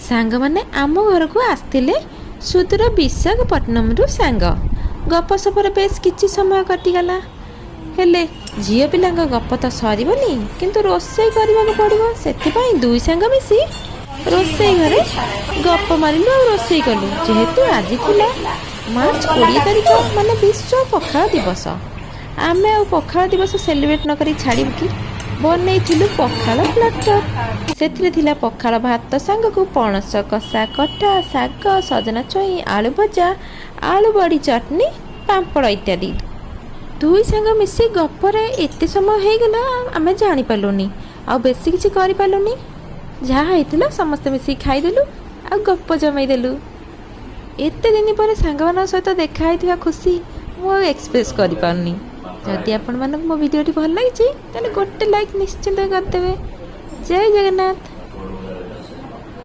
सांग माने आम घर को आसते सुदूर विशाखापट्टनम सांग गपसपर बेस किछि समय कटिगला हेले झील पिला गप तो सरबनी किंतु रोसई करने पड़ो से दुई सांग मिसी रोसई घरे गप मारिलु और रोसई कलु जेहेतु आज थिला मार्च 20 तारिख माने विश्व पखाल दिवस आमे आ पखाल दिवस सेलिब्रेट न करी छाड़ू कि बनईलु पखाल प्लाटर से पखाल भात सांग को पणस कषा कटा शाग सजना छुई आलू भजा आलू बड़ी चटनी पांपड़ इत्यादि दुई सांग मिसी गपरे एते समय हो गला आमे जानी पालुनी आ बेसी किछि करि पालुनी जहाँ होता समस्ते मिसिक खाईदेलु आ गप जमईदेलु एते दिन पर सांग सहित देखा खुशी मु एक्सप्रेस कर पारनी जदि आपण मानक मो वीडियोटी भल लगी गोटे लाइक निश्चिंत करदेवे जय जगन्नाथ।